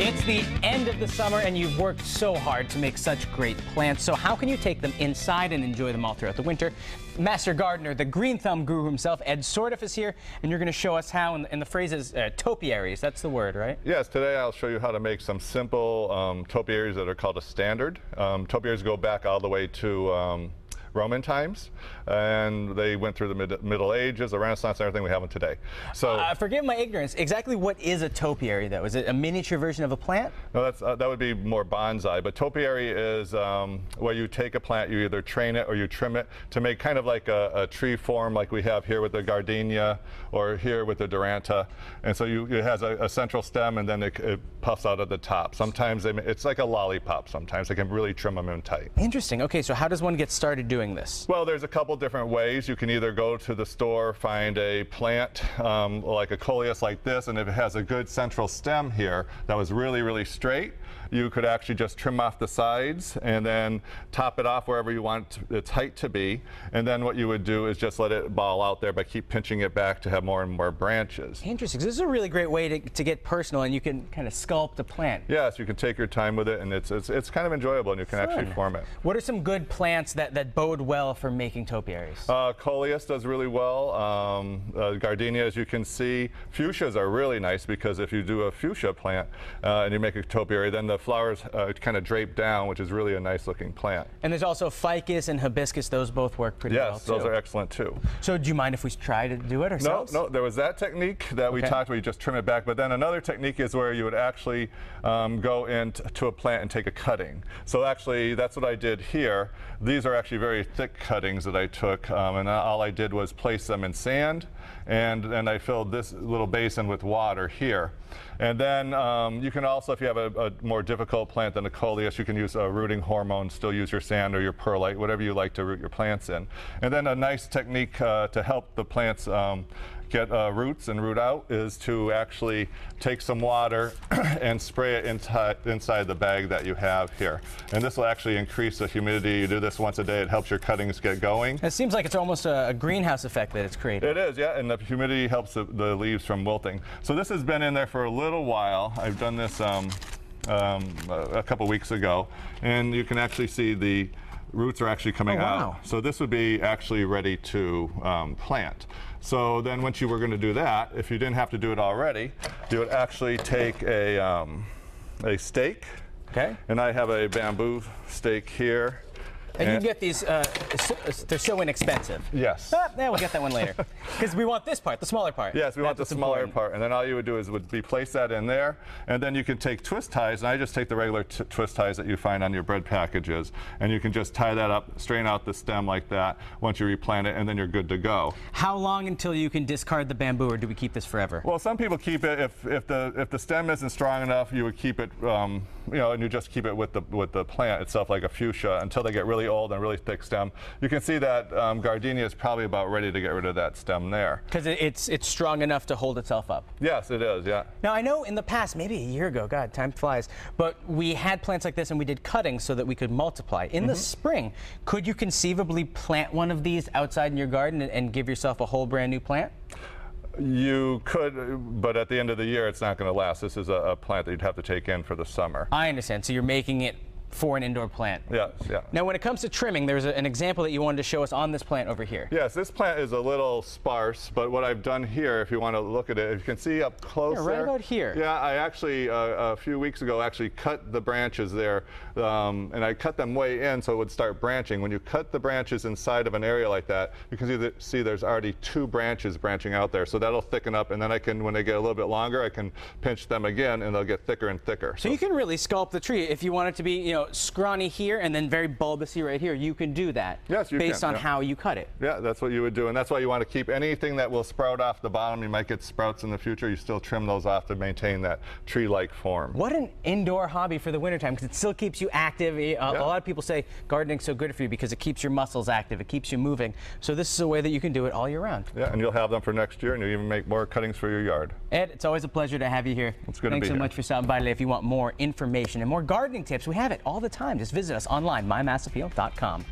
It's the end of the summer and you've worked so hard to make such great plants. So how can you take them inside and enjoy them all throughout the winter? Master gardener, the green thumb guru himself, Ed Sordiff, is here, and you're going to show us how, and the phrase is topiaries. That's the word, right? Yes, today I'll show you how to make some simple topiaries that are called a standard. Topiaries go back all the way to Roman times, and they went through the Middle Ages, the Renaissance, and everything we have them today. So, forgive my ignorance. Exactly what is a topiary, though? Is it a miniature version of a plant? No, that would be more bonsai. But topiary is where you take a plant, you either train it or you trim it to make kind of like a tree form, like we have here with the gardenia or here with the duranta. And so it has a central stem, and then it puffs out at the top. Sometimes it's like a lollipop. Sometimes they can really trim them in tight. Interesting. Okay, so how does one get started doing this? Well, there's a couple different ways. You can either go to the store, find a plant like a coleus like this, and if it has a good central stem here that was really, really straight, you could actually just trim off the sides and then top it off wherever you want its height to be. And then what you would do is just let it ball out there, but keep pinching it back to have more and more branches. Interesting. So this is a really great way to get personal, and you can kind of sculpt a plant. Yes, you can take your time with it, and it's kind of enjoyable, and you can actually form it. What are some good plants that bode well for making topiaries? Coleus does really well. Gardenia, as you can see. Fuchsias are really nice because if you do a fuchsia plant and you make a topiary, then the flowers kind of drape down, which is really a nice looking plant. And there's also ficus and hibiscus. Those both work pretty well, too. Yes, those are excellent too. So do you mind if we try to do it ourselves? No, there was that technique that we talked where you just trim it back, but then another technique is where you would actually go into a plant and take a cutting. So actually that's what I did here. These are actually very thick cuttings that I took, and all I did was place them in sand, and I filled this little basin with water here. And then you can also, if you have a more difficult plant than a coleus, you can use a rooting hormone, still use your sand or your perlite, whatever you like to root your plants in. And then a nice technique to help the plants get roots and root out is to actually take some water and spray it inside the bag that you have here. And this will actually increase the humidity. You do this once a day, it helps your cuttings get going. It seems like it's almost a greenhouse effect that it's created. It is, yeah, and the humidity helps the leaves from wilting. So this has been in there for a little while. I've done this a couple weeks ago, and you can actually see the roots are actually coming out. So this would be actually ready to plant. So then once you were going to do that, if you didn't have to do it already, you would actually take a stake. Okay. And I have a bamboo stake here. And you get these, they're so inexpensive. Yes. We'll get that one later. Because we want this part, the smaller part. Yes, we want the smaller part. And then all you would do is place that in there. And then you can take twist ties, and I just take the regular twist ties that you find on your bread packages. And you can just tie that up, straighten out the stem like that once you replant it, and then you're good to go. How long until you can discard the bamboo, or do we keep this forever? Well, some people keep it. If the stem isn't strong enough, you would keep it, and you just keep it with the plant itself, like a fuchsia, until they get really old and really thick stem. You can see that gardenia is probably about ready to get rid of that stem there. Because it's strong enough to hold itself up. Yes, it is, yeah. Now, I know in the past, maybe a year ago, God, time flies, but we had plants like this and we did cuttings so that we could multiply. In the spring, could you conceivably plant one of these outside in your garden and give yourself a whole brand new plant? You could, but at the end of the year, it's not going to last. This is a plant that you'd have to take in for the summer. I understand. So you're making it for an indoor plant. Yes, yeah. Now, when it comes to trimming, there's an example that you wanted to show us on this plant over here. Yes, this plant is a little sparse, but what I've done here, if you want to look at it, if you can see up close there. Right about here. Yeah, I actually, a few weeks ago, actually cut the branches there, and I cut them way in so it would start branching. When you cut the branches inside of an area like that, you can see there's already 2 branches branching out there, so that'll thicken up, and then I can, when they get a little bit longer, I can pinch them again, and they'll get thicker and thicker. So you can really sculpt the tree. If you want it to be, scrawny here and then very bulbousy right here, you can do that. Yes, you can. Based on how you cut it. Yeah, that's what you would do, and that's why you want to keep anything that will sprout off the bottom. You might get sprouts in the future. You still trim those off to maintain that tree-like form. What an indoor hobby for the wintertime, because it still keeps you active. A lot of people say gardening's so good for you because it keeps your muscles active, it keeps you moving. So this is a way that you can do it all year round. Yeah, and you'll have them for next year, and you'll even make more cuttings for your yard. Ed, it's always a pleasure to have you here. It's good to be here. Thanks so much for stopping by today. If you want more information and more gardening tips, we have it all the time. Just visit us online, mymassappeal.com.